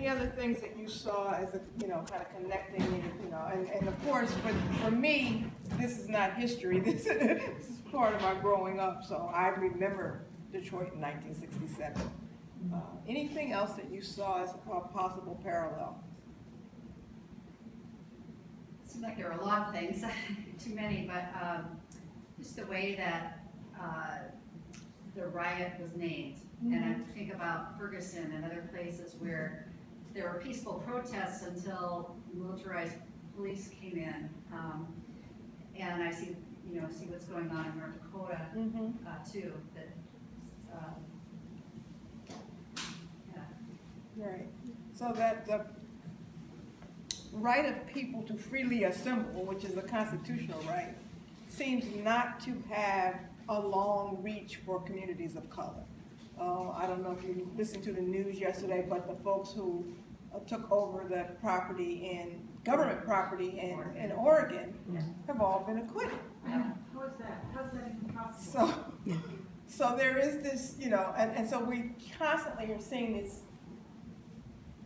any other things that you saw as a, kind of connecting, and of course, for me, this is not history. This is part of my growing up, so I remember Detroit in 1967. Anything else that you saw as a possible parallel? It seems like there are a lot of things, too many, but just the way that the riot was named. Mm-hmm. And I think about Ferguson and other places where there were peaceful protests until militarized police came in. And I see what's going on in North Dakota, mm-hmm. Too. That, yeah. Right. So that the right of people to freely assemble, which is a constitutional right, seems not to have a long reach for communities of color. I don't know if you listened to the news yesterday, but the folks who took over the property government property in Oregon have all been acquitted. Yeah. How is that? How's that even possible? So there is this, and so we constantly are seeing this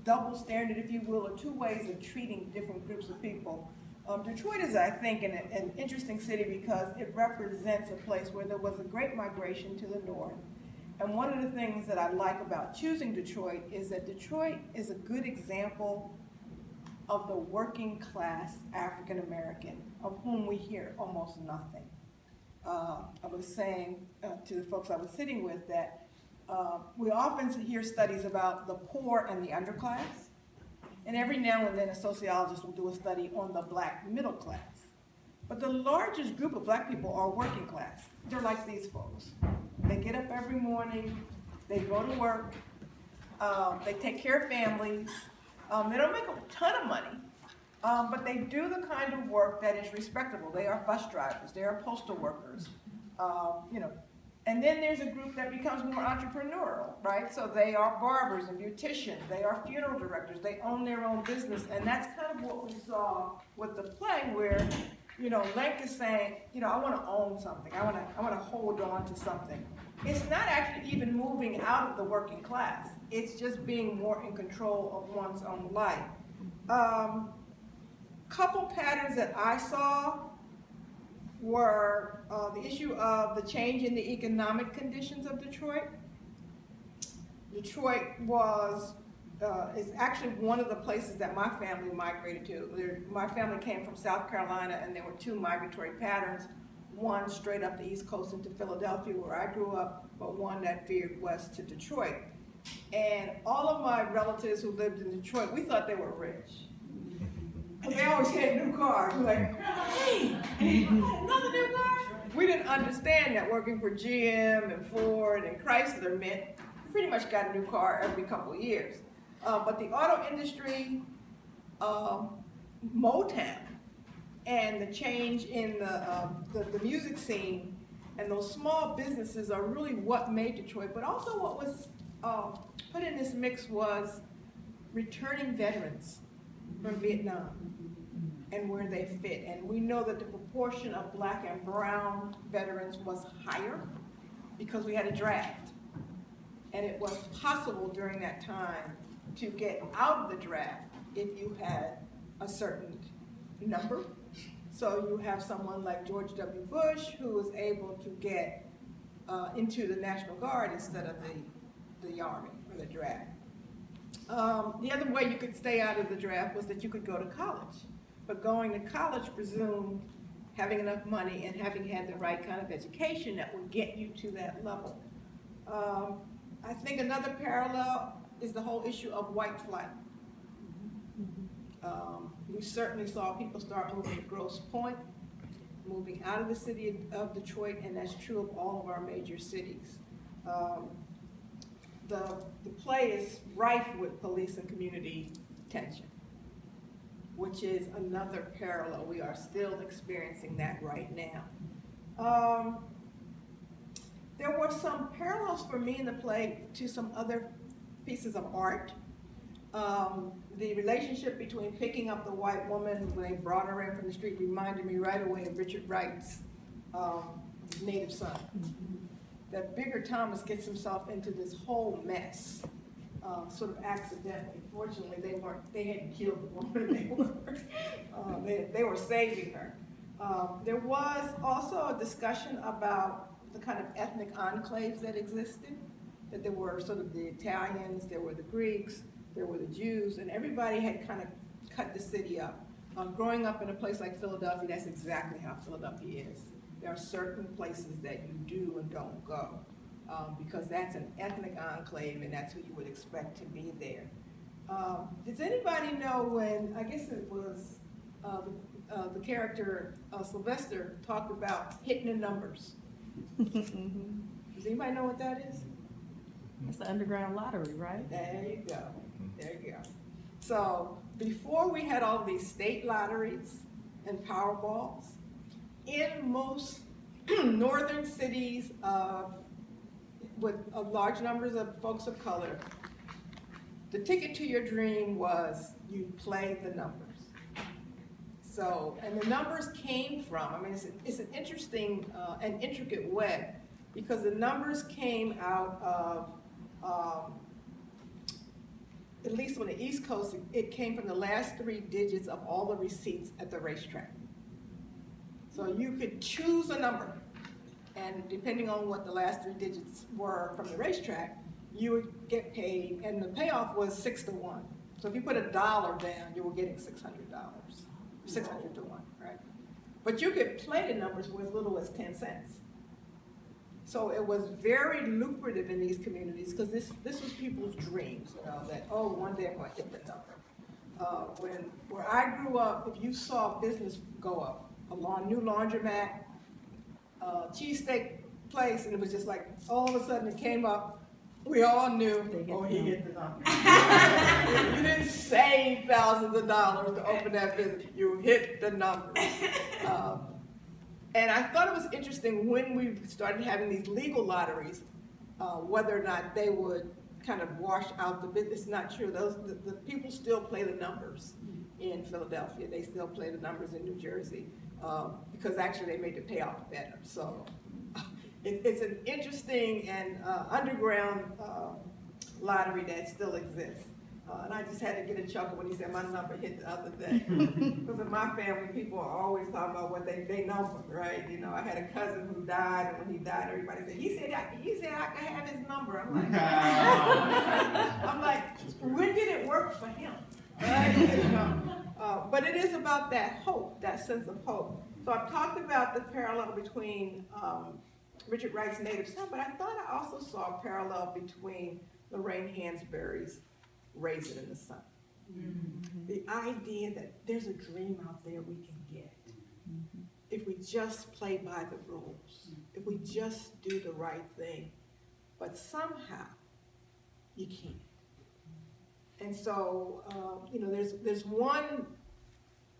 double standard, if you will, or two ways of treating different groups of people. Detroit is, I think, an interesting city because it represents a place where there was a great migration to the north. And one of the things that I like about choosing Detroit is that Detroit is a good example of the working class African American, of whom we hear almost nothing. I was saying to the folks I was sitting with that we often hear studies about the poor and the underclass, and every now and then a sociologist will do a study on the black middle class. But the largest group of black people are working class. They're like these folks. They get up every morning, they go to work, they take care of families. They don't make a ton of money, but they do the kind of work that is respectable. They are bus drivers, they are postal workers, And then there's a group that becomes more entrepreneurial, right? So they are barbers and beauticians, they are funeral directors, they own their own business, and that's kind of what we saw with the play where, Lank is saying, I want to own something, I want to hold on to something. It's not actually even moving out of the working class, it's just being more in control of one's own life. Couple patterns that I saw were the issue of the change in the economic conditions of Detroit. Detroit is actually one of the places that my family migrated to. My family came from South Carolina, and there were two migratory patterns, one straight up the East Coast into Philadelphia where I grew up, but one that veered west to Detroit. And all of my relatives who lived in Detroit, we thought they were rich. Because they always had new cars. We're like, hey, another new car? We didn't understand that working for GM and Ford and Chrysler meant you pretty much got a new car every couple of years. But the auto industry, Motown, and the change in the music scene and those small businesses are really what made Detroit. But also what was put in this mix was returning veterans from Vietnam and where they fit. And we know that the proportion of black and brown veterans was higher because we had a draft. And it was possible during that time to get out of the draft if you had a certain number. So you have someone like George W. Bush who was able to get into the National Guard instead of the Army or the draft. The other way you could stay out of the draft was that you could go to college. But going to college presumed having enough money and having had the right kind of education that would get you to that level. I think another parallel is the whole issue of white flight. We certainly saw people start moving to Grosse Pointe, moving out of the city of Detroit, and that's true of all of our major cities. The play is rife with police and community tension, which is another parallel. We are still experiencing that right now. There were some parallels for me in the play to some other pieces of art. The relationship between picking up the white woman when they brought her in from the street reminded me right away of Richard Wright's Native Son. That Bigger Thomas gets himself into this whole mess sort of accidentally. Fortunately, they hadn't killed the woman. They were saving her. There was also a discussion about the kind of ethnic enclaves that existed, that there were sort of the Italians, there were the Greeks, there were the Jews, and everybody had kind of cut the city up. Growing up in a place like Philadelphia, that's exactly how Philadelphia is. There are certain places that you do and don't go, because that's an ethnic enclave and that's who you would expect to be there. Does anybody know when, I guess it was the character Sylvester talked about hitting the numbers? Does anybody know what that is? It's the underground lottery, right? There you go. There you go. So before we had all these state lotteries and Powerballs, in most northern cities with large numbers of folks of color, the ticket to your dream was you play the numbers. So, and the numbers came from, I mean, it's an interesting and intricate web, because the numbers came out of, at least on the East Coast, it came from the last 3 digits of all the receipts at the racetrack. So you could choose a number, and depending on what the last 3 digits were from the racetrack, you would get paid, and the payoff was 6 to 1. So if you put $1 down, you were getting $600, 600 to 1, right? But you could play the numbers for as little as 10 cents. So it was very lucrative in these communities, because this was people's dreams, you know, that, oh, one day I'm going to hit the number. Where I grew up, if you saw business go up, a new laundromat, cheesesteak place, and it was just like, all of a sudden it came up, we all knew, oh, he hit the number. You didn't save thousands of dollars to open that business, you hit the numbers. And I thought it was interesting when we started having these legal lotteries, whether or not they would kind of wash out the business. It's not true. The people still play the numbers in Philadelphia. They still play the numbers in New Jersey, because actually they made the payoff better. So it's an interesting and underground lottery that still exists. And I just had to get a chuckle when he said my number hit the other day. Because in my family, people are always talking about what they number, right? You know, I had a cousin who died, and when he died, everybody said, he said I could have his number. I'm like, when did it work for him? Right? You know? But it is about that hope, that sense of hope. So I've talked about the parallel between Richard Wright's Native Son, but I thought I also saw a parallel between Lorraine Hansberry's Raise It in the Sun. Mm-hmm. The idea that there's a dream out there we can get, mm-hmm, if we just play by the rules, mm-hmm, if we just do the right thing, but somehow you can't. And so, you know, there's one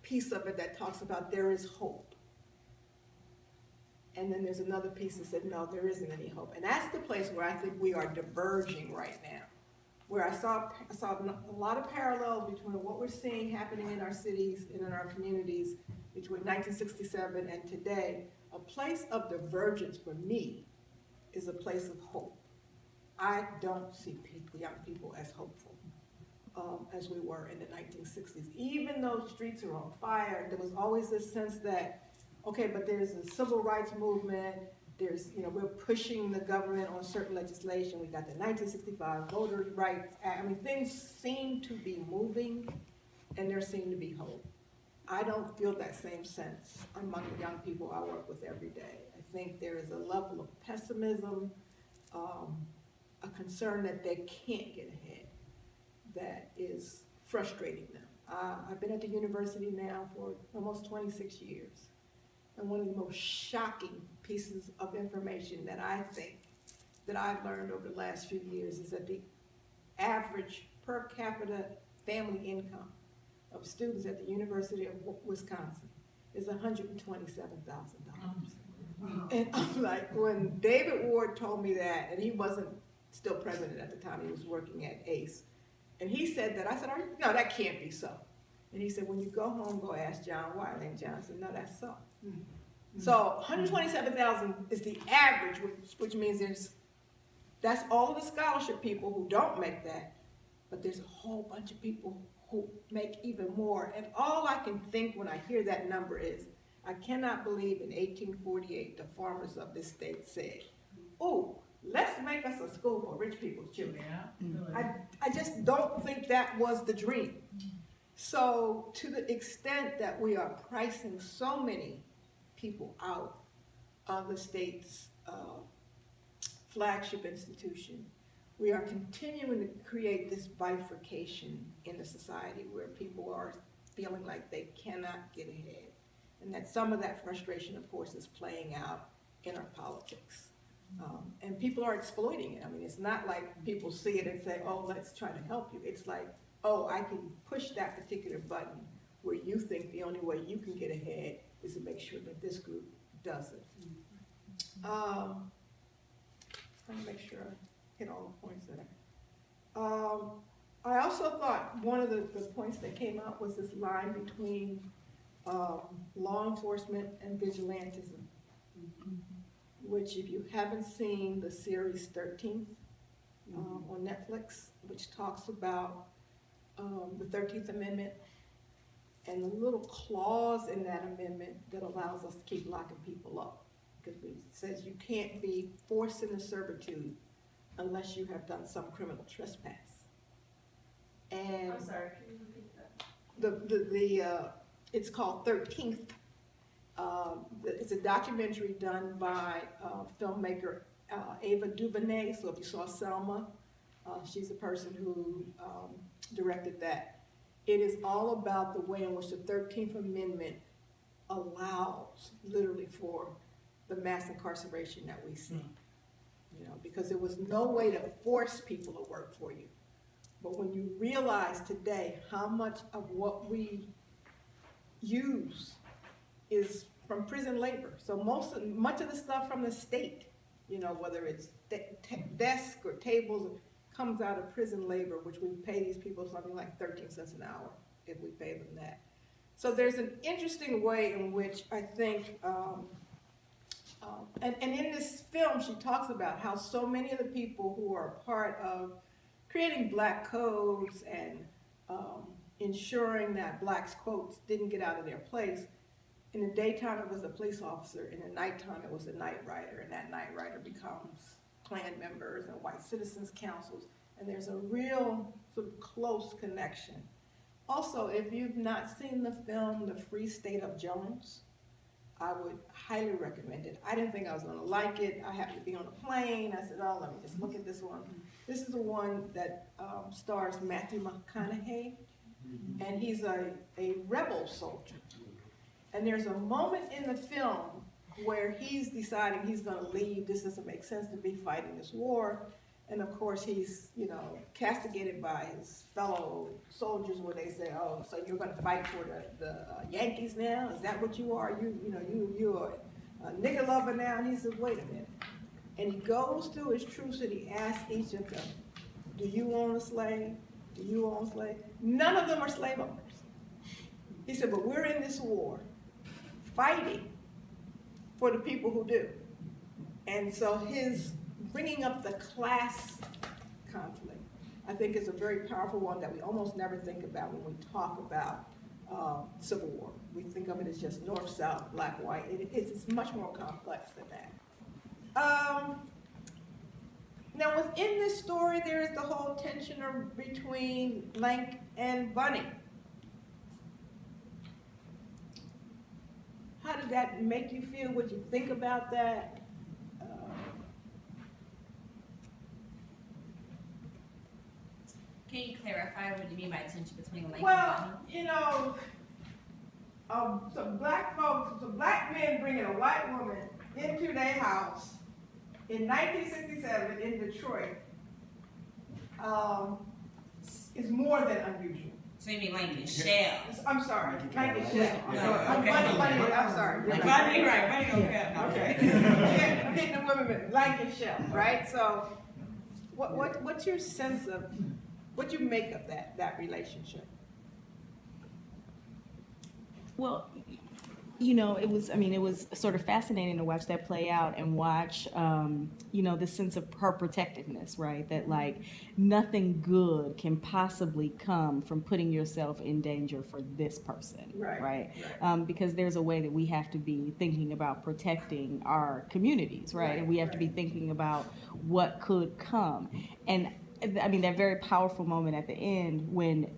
piece of it that talks about there is hope. And then there's another piece that said, no, there isn't any hope. And that's the place where I think we are diverging right now, where I saw a lot of parallels between what we're seeing happening in our cities and in our communities between 1967 and today. A place of divergence for me is a place of hope. I don't see young people as hopeful as we were in the 1960s. Even though streets are on fire, there was always this sense that, okay, but there's a civil rights movement, there's, you know, we're pushing the government on certain legislation. We got the 1965 Voter Rights Act. I mean, things seem to be moving, and there seem to be hope. I don't feel that same sense among the young people I work with every day. I think there is a level of pessimism, a concern that they can't get ahead, that is frustrating them. I've been at the university now for almost 26 years. And one of the most shocking pieces of information that I think that I've learned over the last few years is that the average per capita family income of students at the University of Wisconsin is $127,000. Wow. And I'm like, when David Ward told me that, and he wasn't still president at the time, he was working at ACE, and he said that, I said, no, that can't be so. And he said, when you go home, go ask John Wiley. And John said, no, that's so. Mm-hmm. So 127,000 is the average, which means that's all of the scholarship people who don't make that, but there's a whole bunch of people who make even more. And all I can think when I hear that number is, I cannot believe in 1848, the farmers of this state said, oh, let's make us a school for rich people's children. I just don't think that was the dream. So to the extent that we are pricing so many people out of the state's flagship institution, we are continuing to create this bifurcation in the society where people are feeling like they cannot get ahead. And that some of that frustration, of course, is playing out in our politics. And people are exploiting it. I mean, it's not like people see it and say, oh, let's try to help you. It's like, oh, I can push that particular button where you think the only way you can get ahead is to make sure that this group does it. Trying to make sure I hit all the points there. I also thought one of the points that came out was this line between law enforcement and vigilantism, which if you haven't seen the series 13th on Netflix, which talks about the 13th Amendment and the little clause in that amendment that allows us to keep locking people up, because it says you can't be forced into servitude unless you have done some criminal trespass. And I'm sorry, can you repeat that? It's called 13th. It's a documentary done by filmmaker Ava DuVernay. So if you saw Selma, she's the person who directed that. It is all about the way in which the 13th Amendment allows, literally, for the mass incarceration that we see. You know, because there was no way to force people to work for you. But when you realize today how much of what we use is from prison labor. So much of the stuff from the state, you know, whether it's desk or tables, comes out of prison labor, which we pay these people something like 13 cents an hour if we pay them that. So there's an interesting way in which I think, and in this film she talks about how so many of the people who are part of creating black codes and ensuring that blacks, quotes, didn't get out of their place. In the daytime, it was a police officer. In the nighttime, it was a night rider, and that night rider becomes Klan members and white citizens councils, and there's a real sort of close connection. Also, if you've not seen the film, The Free State of Jones, I would highly recommend it. I didn't think I was gonna like it. I happened to be on a plane. I said, oh, let me just look at this one. This is the one that stars Matthew McConaughey, and he's a rebel soldier. And there's a moment in the film where he's deciding he's gonna leave. This doesn't make sense to be fighting this war. And of course he's, you know, castigated by his fellow soldiers where they say, oh, so you're gonna fight for the Yankees now? Is that what you are? You're a nigger lover now? And he says, wait a minute. And he goes through his troops and he asks each of them, do you own a slave? Do you own a slave? None of them are slave owners. He said, but we're in this war fighting for the people who do. And so his bringing up the class conflict, I think, is a very powerful one that we almost never think about when we talk about Civil War. We think of it as just north, south, black, white. It's much more complex than that. Now within this story, there is the whole tension between Lank and Bunny. How did that make you feel? What you think about that? Can you clarify what you mean by tension between Lank and Well, Bunny? you know, some black folks, some black men bringing a white woman into their house in 1967 in Detroit is more than unusual. So you mean Lank and Chelle? I'm sorry, Lank and Chelle. Yeah, okay. Bunny, I'm sorry. Like Bunny, right? Bunny, okay. Okay. I'm getting the women, Lank and Chelle, right? So, what's your sense of, what you make of that relationship? Well, you know, it was sort of fascinating to watch that play out and watch, you know, this sense of her protectiveness, right? That like nothing good can possibly come from putting yourself in danger for this person, right? Because there's a way that we have to be thinking about protecting our communities, right? And we have to be thinking about what could come. And I mean, that very powerful moment at the end when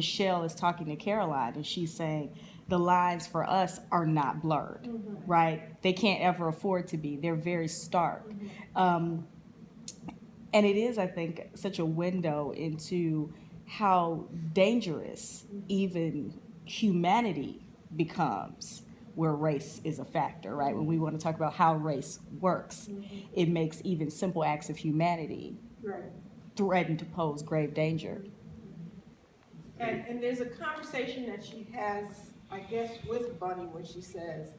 Chelle is talking to Caroline and she's saying, the lines for us are not blurred, right? They can't ever afford to be. They're very stark. And it is, I think, such a window into how dangerous even humanity becomes where race is a factor, right? When we want to talk about how race works, it makes even simple acts of humanity threaten to pose grave danger. And there's a conversation that she has, I guess, with Bunny when she says,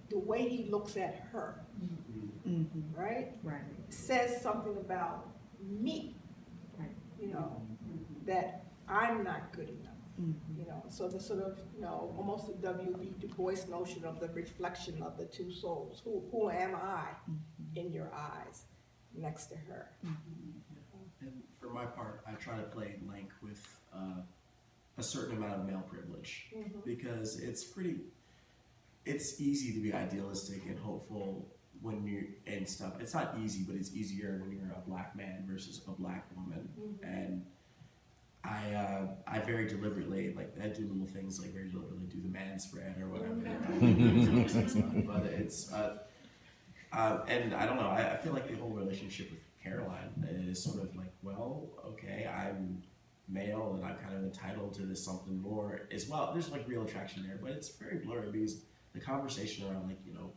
the way he looks at her, right? Says something about me, you know, that I'm not good enough, you know. So the sort of, you know, almost the W.B. Du Bois notion of the reflection of the two souls. Who am I in your eyes next to her? And for my part, I try to play Lank with a certain amount of male privilege because it's easy to be idealistic and hopeful when you're and stuff. It's not easy, but it's easier when you're a black man versus a black woman. And I very deliberately, like, I do little things like very deliberately do the man spread or whatever. But it's and I don't know. I feel like the whole relationship with Caroline is sort of like, well, okay, I'm male and I'm kind of entitled to this something more as well. There's like real attraction there, but it's very blurry because the conversation around, like, you know,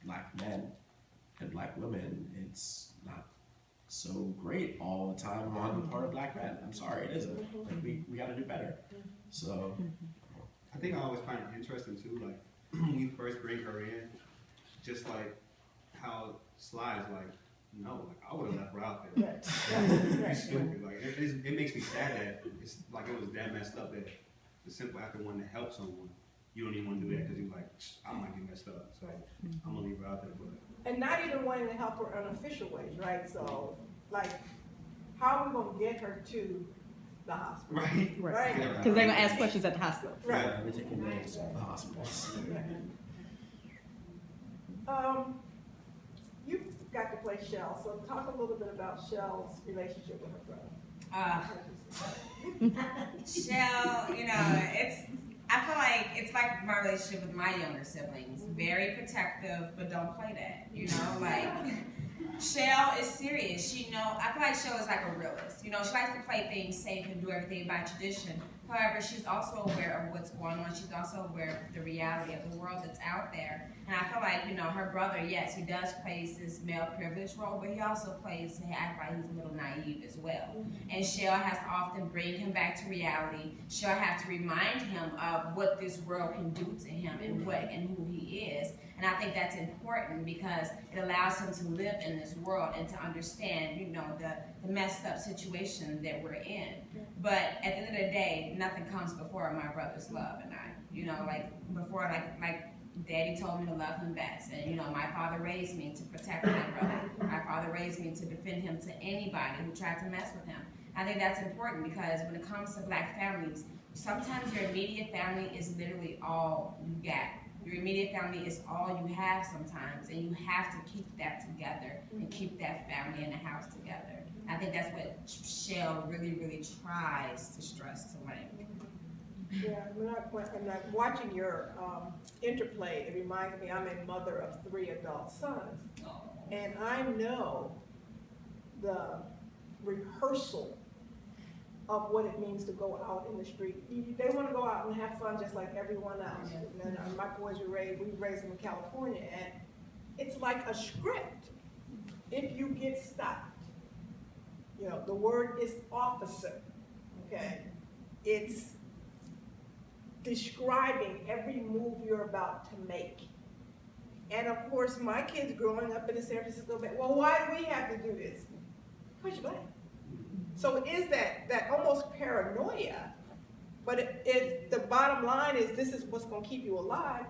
black men and black women, it's not so great all the time on the part of black men. I'm sorry, it isn't. Like, we got to do better. So I think I always find it interesting too, like when you first bring her in, just like how Sly's like, no, like I would have left her out there. You're stupid. Like it makes me sad that it's like it was that messed up that the simple act of wanting to help someone, you don't even want to do that because you're like, I might get messed up, so I'm gonna leave her out there. But And not even wanting to help her in official ways, right? So, like, how are we gonna get her to the hospital? Right. Because they're gonna ask questions at the hospital. Right. yeah, we're taking names at the hospitals. You got to play Chelle, so talk a little bit about Chelle's relationship with her brother. Chelle, you know, I feel like it's like my relationship with my younger siblings. Very protective, but don't play that, you know, like, Chelle is serious. I feel like Chelle is like a realist. You know, she likes to play things safe and do everything by tradition. However, she's also aware of what's going on. She's also aware of the reality of the world that's out there. And I feel like, you know, her brother, yes, he does play this male privilege role, but he also plays, he acts like he's a little naive as well. And Chelle has to often bring him back to reality. Chelle has to remind him of what this world can do to him and who he is. And I think that's important because it allows him to live in this world and to understand, you know, the messed up situation that we're in. But at the end of the day, nothing comes before my brother's love and I. You know, like before, like Daddy told me to love him best. And, you know, my father raised me to protect my brother. My father raised me to defend him to anybody who tried to mess with him. I think that's important because when it comes to black families, sometimes your immediate family is literally all you got. Your immediate family is all you have sometimes, and you have to keep that together and keep that family in the house together. I think that's what Chelle really, really tries to stress to Lank. Yeah, when I'm watching your interplay, it reminds me I'm a mother of 3 adult sons. And I know the rehearsal of what it means to go out in the street. They want to go out and have fun just like everyone else. And then my boys we raised them in California, and it's like a script. If you get stopped, you know, the word is officer, okay? It's describing every move you're about to make. And of course, my kids growing up in the San Francisco Bay, well, why do we have to do this? Because you're black. So it is that almost paranoia But if the bottom line is this is what's gonna keep you alive,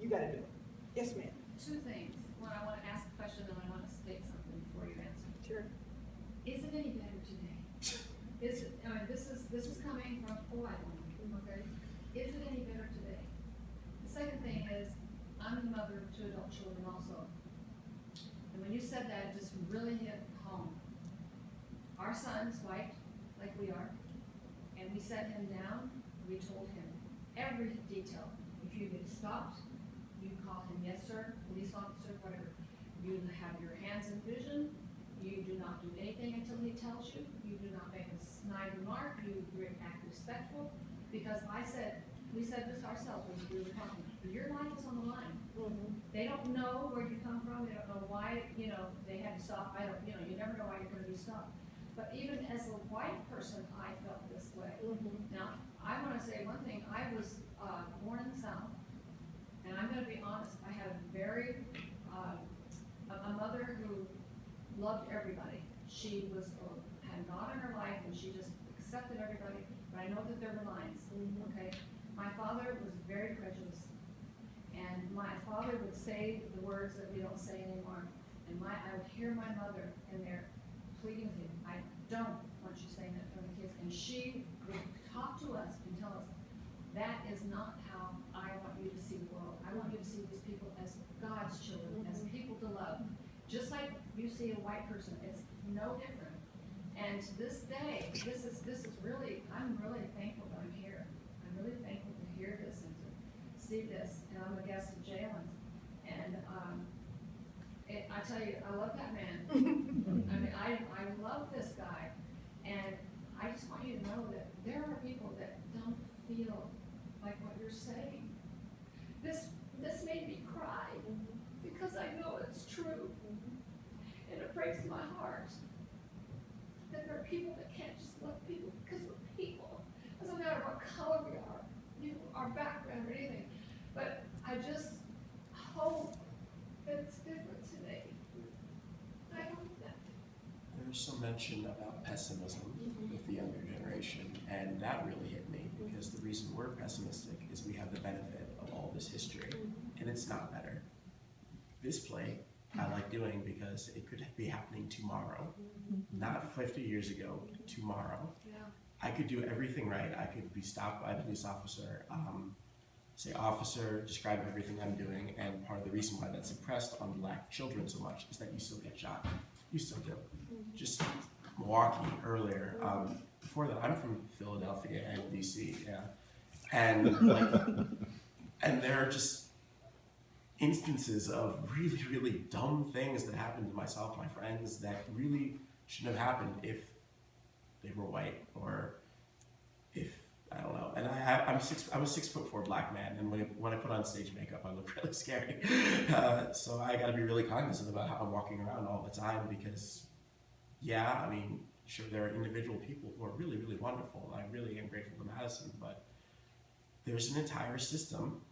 you gotta do it. Yes, ma'am. Two things. One, I want to ask a question, and I want to state something before you answer. Sure. Is it any better today? Is it, I mean, this is coming from, I don't know, okay? Is it any better today? The second thing is, I'm the mother of 2 adult children also. And when you said that, it just really hit home. Our son's white, like we are, and we sat him down, we told him every detail. If you get stopped, you call him, yes, sir, police officer, whatever. You have your hands in vision. You do not do anything until he tells you. You do not make a snide remark. You act respectful. Because we said this ourselves when we were talking. Your life is on the line. They don't know where you come from. They don't know why, they had to stop. You never know why you're going to be stopped. But even as a white person, I felt this way. Now, I want to say one thing. I was born in the South. And I'm going to be honest, I had a mother who loved everybody. She had God in her life, and she just accepted everybody. But I know that there were lines. Okay, my father was very prejudiced, and my father would say the words that we don't say anymore. And I would hear my mother in there pleading with him. I don't want you saying that to the kids. And she would talk to us and tell us, that is not how I want you to see the world. I want you to see these people as God's children, as people to love. Just like you see a white person, it's no different. And this day, this is really, I'm really thankful that I'm here. I'm really thankful to hear this and to see this. And I'm a guest of Jalen's. And I tell you, I love that man. I mean, I love this guy. And I just want you to know that there are people that don't feel like what you're saying. This made me cry because I know it's true. And it breaks my heart that there are people that can't just love people because we're people. It doesn't matter what color we are, our background or anything. But I just hope that it's different today. I hope that. There's some mention about pessimism with the younger generation, and that really hit me because the reason we're pessimistic is we have the benefit of all this history, and it's not better. This play I like doing because it could be happening tomorrow, not 50 years ago, tomorrow. Yeah. I could do everything right. I could be stopped by a police officer, say officer, describe everything I'm doing, and part of the reason why that's impressed on black children so much is that you still get shot. You still do. Just Milwaukee earlier. Before that, I'm from Philadelphia and DC, yeah. And and there are just instances of really, really dumb things that happened to myself, my friends, that really shouldn't have happened if they were white or if, I don't know. And I'm a 6'4" black man, and when I put on stage makeup, I look really scary. So I gotta be really cognizant about how I'm walking around all the time because, yeah, I mean, sure, there are individual people who are really, really wonderful, and I really am grateful to Madison, but there's an entire system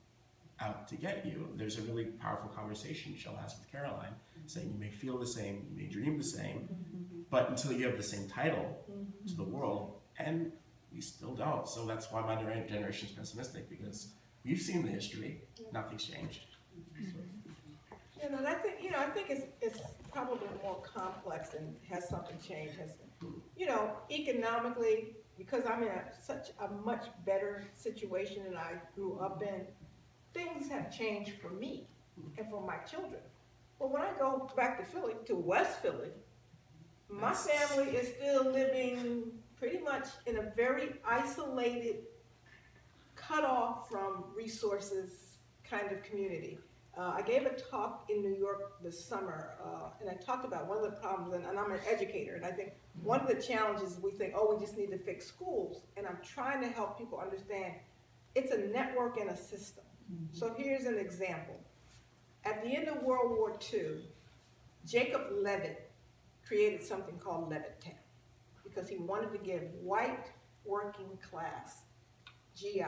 out to get you. There's a really powerful conversation Chelle has with Caroline, saying you may feel the same, you may dream the same, but until you have the same title to the world, and we still don't. So that's why my generation's pessimistic, because we've seen the history, nothing's changed. And I think it's probably more complex and has something changed. Economically, because I'm in such a much better situation than I grew up in, things have changed for me and for my children. But when I go back to Philly, to West Philly, my family is still living pretty much in a very isolated, cut off from resources kind of community. I gave a talk in New York this summer, and I talked about one of the problems, and I'm an educator, and I think one of the challenges we think, we just need to fix schools, and I'm trying to help people understand it's a network and a system. So here's an example. At the end of World War II, Jacob Levitt created something called Levittown because he wanted to give white working class GIs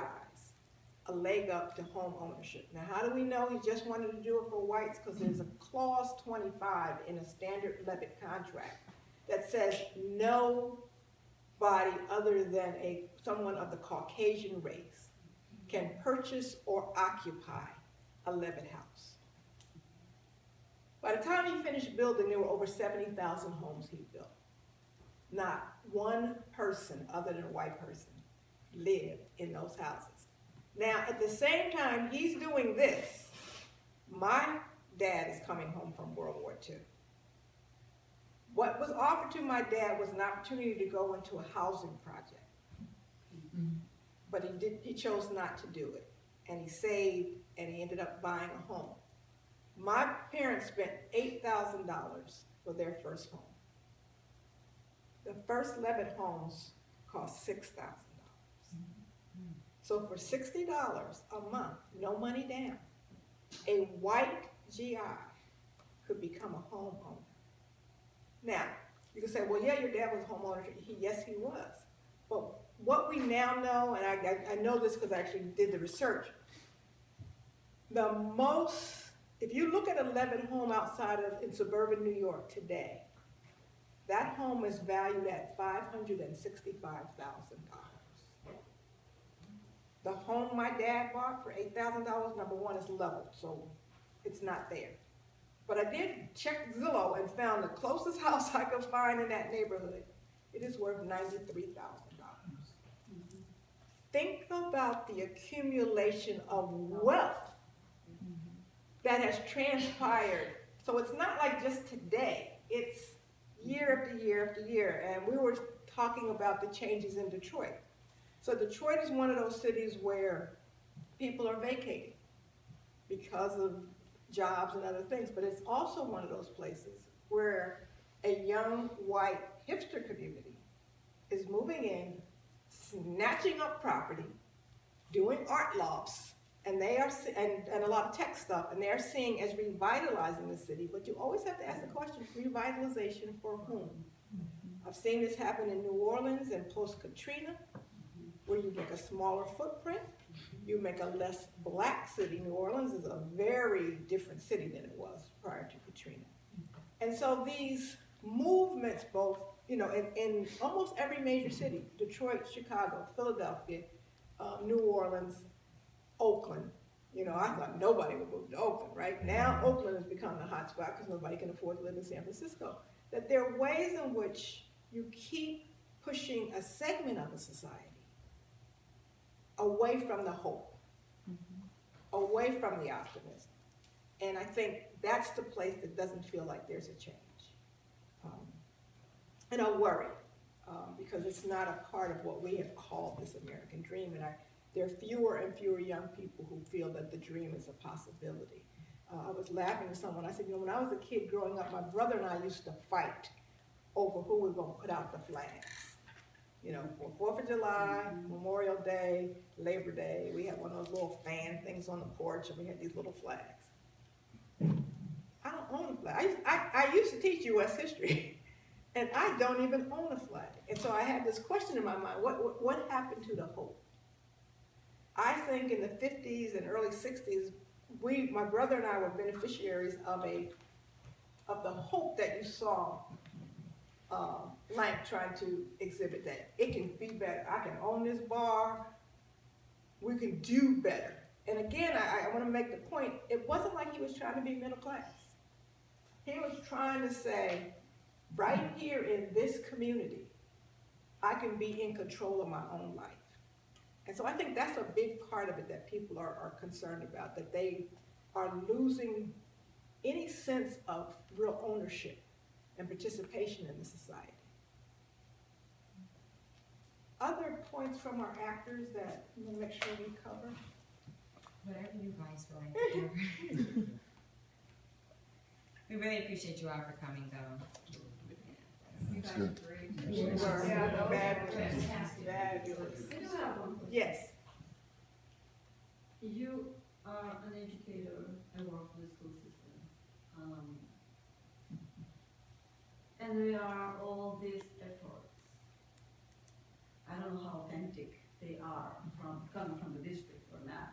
a leg up to home ownership. Now, how do we know he just wanted to do it for whites? Because there's a clause 25 in a standard Levitt contract that says no body other than someone of the Caucasian race can purchase or occupy a Levitt house. By the time he finished building, there were over 70,000 homes he built. Not one person other than a white person lived in those houses. Now, at the same time he's doing this, my dad is coming home from World War II. What was offered to my dad was an opportunity to go into a housing project. But he chose not to do it. And he saved, and he ended up buying a home. My parents spent $8,000 for their first home. The first Levitt homes cost $6,000. So for $60 a month, no money down, a white GI could become a homeowner. Now, you can say, well, yeah, your dad was a homeowner. Yes, he was. But what we now know, and I know this because I actually did the research, if you look at a Levitt home in suburban New York today, that home is valued at $565,000. The home my dad bought for $8,000, number one, is leveled, so it's not there. But I did check Zillow and found the closest house I could find in that neighborhood. It is worth $93,000. Think about the accumulation of wealth that has transpired. So it's not like just today, it's year after year after year. And we were talking about the changes in Detroit. So Detroit is one of those cities where people are vacating because of jobs and other things, but it's also one of those places where a young white hipster community is moving in, snatching up property, doing art lofts, and they are and a lot of tech stuff, and they're seeing as revitalizing the city. But you always have to ask the question: revitalization for whom? I've seen this happen in New Orleans and post-Katrina, where you make a smaller footprint, you make a less black city. New Orleans is a very different city than it was prior to Katrina. And so these movements, both, in almost every major city, Detroit, Chicago, Philadelphia, New Orleans, Oakland. I thought nobody would move to Oakland, right? Now Oakland has become the hot spot because nobody can afford to live in San Francisco. That there are ways in which you keep pushing a segment of a society away from the hope, away from the optimism. And I think that's the place that doesn't feel like there's a change. And I worry, because it's not a part of what we have called this American dream. And there are fewer and fewer young people who feel that the dream is a possibility. I was laughing with someone. I said, when I was a kid growing up, my brother and I used to fight over who was going to put out the flags. For 4th of July, Memorial Day, Labor Day, we had one of those little fan things on the porch, and we had these little flags. I don't own a flag. I used to teach U.S. history, and I don't even own a flag. And so I had this question in my mind: what happened to the hope? I think in the 50s and early 60s, my brother and I were beneficiaries of the hope that you saw Lank trying to exhibit, that it can be better. I can own this bar. We can do better. And again, I want to make the point, it wasn't like he was trying to be middle class. He was trying to say, right here in this community, I can be in control of my own life. And so I think that's a big part of it that people are concerned about, that they are losing any sense of real ownership and participation in the society. Other points from our actors that we'll make sure we cover? Whatever you guys would like to do. We really appreciate you all for coming, though. You guys good. are great. We were fabulous. Fantastic. Fabulous. I do have one question. Yes. You are an educator and work for the school system. And there are all these efforts. I don't know how authentic they are coming from the district or not.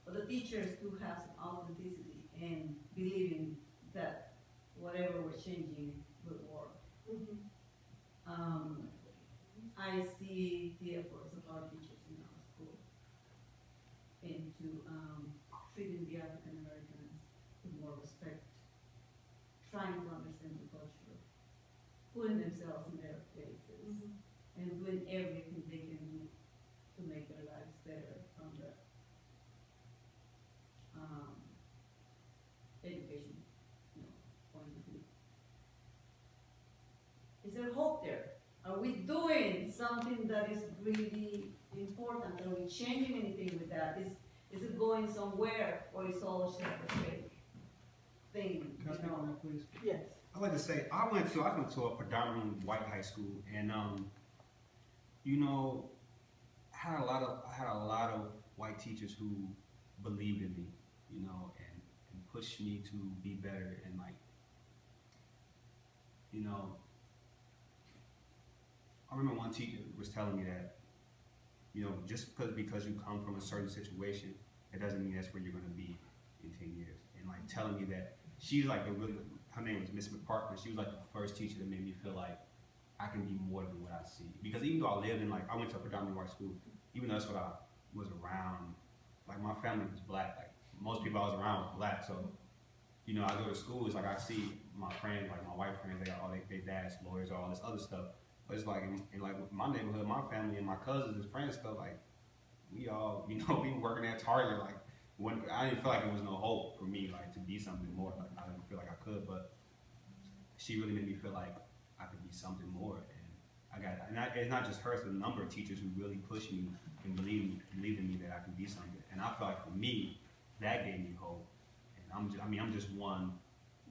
But the teachers do have some authenticity and believing that whatever we're changing will work. I see the efforts of our teachers in our school into treating the African Americans with more respect, trying to understand the culture, putting themselves in their places, and doing everything they can do to make their lives better from the education, point of view. Is there hope there? Are we doing something that is really important? Are we changing anything with that? Is it going somewhere, or is all just a fake thing? Can I speak on that, please? Yes. I'd like to say, I went to a predominantly white high school, and I had a lot of white teachers who believed in me, and pushed me to be better, and I remember one teacher was telling me that, just because you come from a certain situation, it doesn't mean that's where you're gonna be in 10 years, and telling me that she's her name was Miss McPartner. She was the first teacher that made me feel like I can be more than what I see. Because even though I lived in I went to a predominantly white school, even though that's what I was around, my family was black. Most people I was around was black. So, I go to school, it's I see my friends, my white friends, they got all their dads, lawyers, all this other stuff. But it's in my neighborhood, my family and my cousins and friends stuff, we all, we were working at Target, when I didn't feel like there was no hope for me, to be something more. I didn't feel like I could, but she really made me feel like I could be something more. And it's not just her, it's a number of teachers who really pushed me and believed in me that I could be something. And I feel like for me, that gave me hope. And I'm just one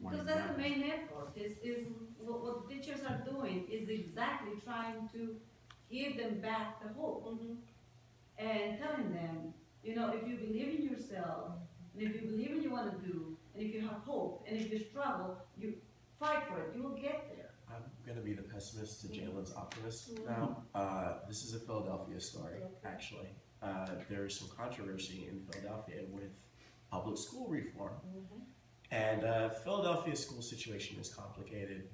Because that's the main effort, is what teachers are doing is exactly trying to give them back the hope. And telling them, if you believe in yourself, and if you believe in what you want to do, and if you have hope, and if you struggle, you fight for it, you will get there. I'm going to be the pessimist to Jalen's optimist now. This is a Philadelphia story, actually. There's some controversy in Philadelphia with public school reform. And Philadelphia's school situation is complicated,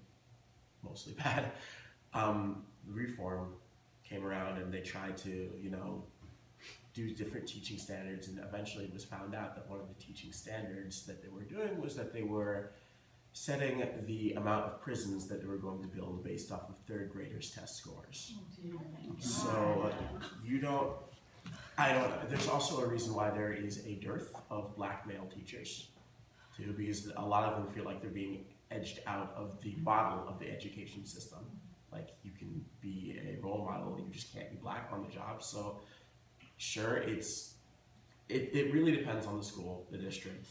mostly bad. Reform came around and they tried to, do different teaching standards, and eventually it was found out that one of the teaching standards that they were doing was that they were setting the amount of prisons that they were going to build based off of third graders' test scores. So there's also a reason why there is a dearth of black male teachers too, because a lot of them feel like they're being edged out of the model of the education system. You can be a role model, you just can't be black on the job. So sure, it really depends on the school, the district,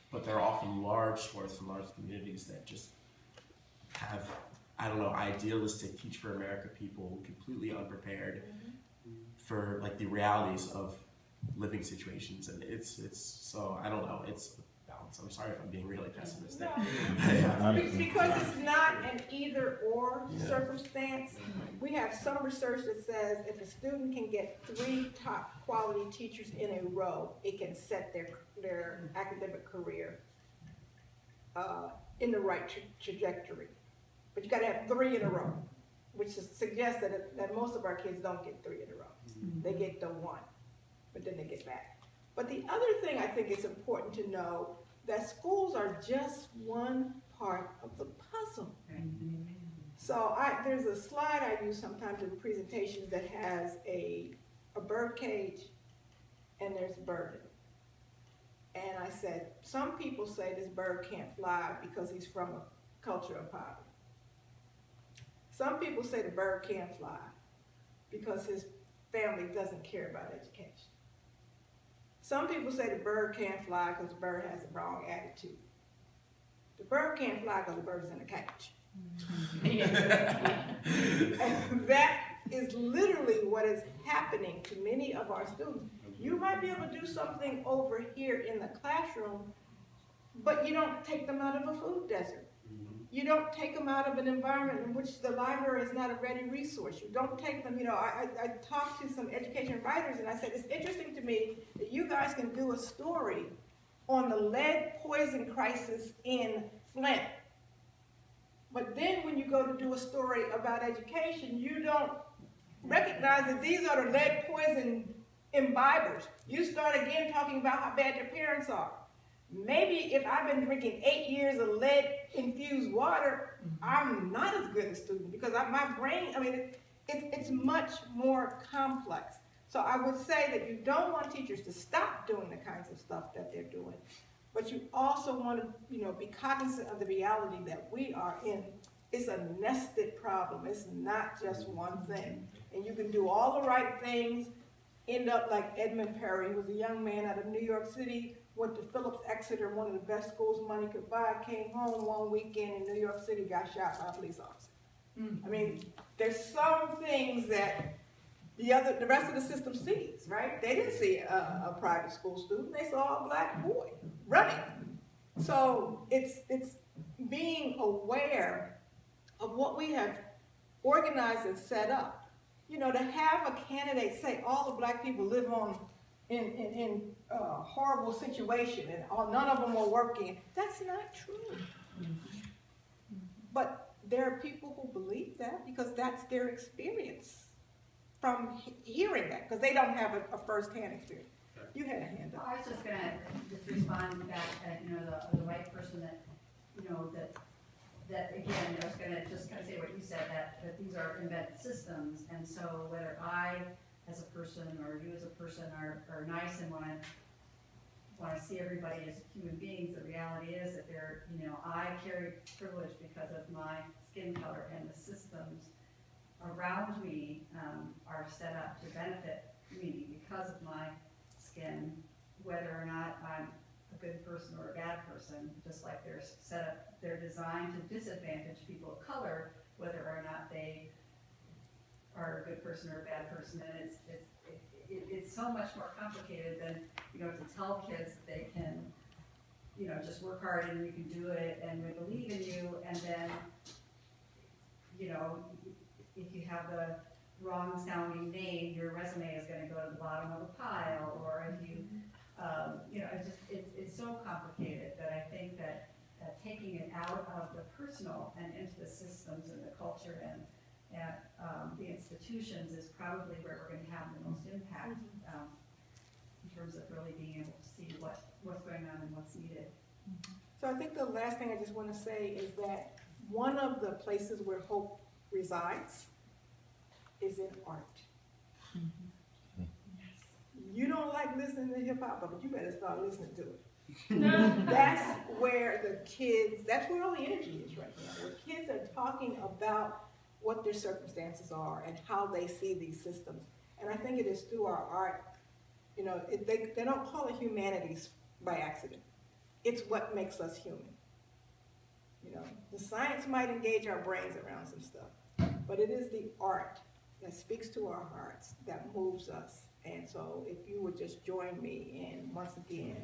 but there are often large swaths and large communities that just have, idealistic Teach for America people completely unprepared for the realities of living situations, and it's so I don't know, it's balance. I'm sorry if I'm being really pessimistic. Because it's not an either or circumstance. We have some research that says if a student can get 3 top quality teachers in a row, it can set their academic career in the right trajectory. But you gotta have 3 in a row, which suggests that most of our kids don't get 3 in a row. They get the 1, but then they get back. But the other thing I think is important to know, that schools are just one part of the puzzle. So there's a slide I use sometimes in presentations that has a bird cage and there's a bird in it. And I said, some people say this bird can't fly because he's from a culture of poverty. Some people say the bird can't fly because his family doesn't care about education. Some people say the bird can't fly because the bird has the wrong attitude. The bird can't fly because the bird is in a cage. And that is literally what is happening to many of our students. You might be able to do something over here in the classroom, but you don't take them out of a food desert. You don't take them out of an environment in which the library is not a ready resource. You don't take them, I talked to some education writers and I said, it's interesting to me that you guys can do a story on the lead poison crisis in Flint. But then when you go to do a story about education, you don't recognize that these are the lead poison imbibers. You start again talking about how bad their parents are. Maybe if I've been drinking 8 years of lead-infused water, I'm not as good a student because my brain, I mean, it's much more complex. So I would say that you don't want teachers to stop doing the kinds of stuff that they're doing, but you also want to, be cognizant of the reality that we are in. It's a nested problem. It's not just one thing. And you can do all the right things, end up like Edmund Perry, who was a young man out of New York City, went to Phillips Exeter, one of the best schools money could buy, came home one weekend in New York City, got shot by a police officer. I mean, there's some things that the rest of the system sees, right? They didn't see a private school student, they saw a black boy running. So it's being aware of what we have organized and set up. To have a candidate say all the black people live in a horrible situation and none of them are working, that's not true. But there are people who believe that because that's their experience from hearing that, because they don't have a first-hand experience. You had a hand up. I was just gonna respond back at, the white person that, that again, I was gonna just kind of say what you said, that these are embedded systems, and so whether I, as a person, or you as a person are nice and wanna see everybody as human beings, the reality is that I carry privilege because of my skin color, and the systems around me are set up to benefit me because of my skin, whether or not I'm a good person or a bad person, just like they're designed to disadvantage people of color, whether or not they are a good person or a bad person. And it's so much more complicated than, to tell kids that they can, just work hard and you can do it and we believe in you, and then, if you have the wrong sounding name, your resume is gonna go to the bottom of the pile, or if you, it's so complicated that I think that taking it out of the personal and into the systems and the culture and the institutions is probably where we're gonna have the most impact, in terms of really being able to see what's going on and what's needed. So I think the last thing I just want to say is that one of the places where hope resides is in art. You don't like listening to hip hop, but you better start listening to it. That's where that's where all the energy is right now. Where kids are talking about what their circumstances are and how they see these systems. And I think it is through our art. They don't call it humanities by accident. It's what makes us human. The science might engage our brains around some stuff, but it is the art that speaks to our hearts, that moves us. And so if you would just join me in, once again,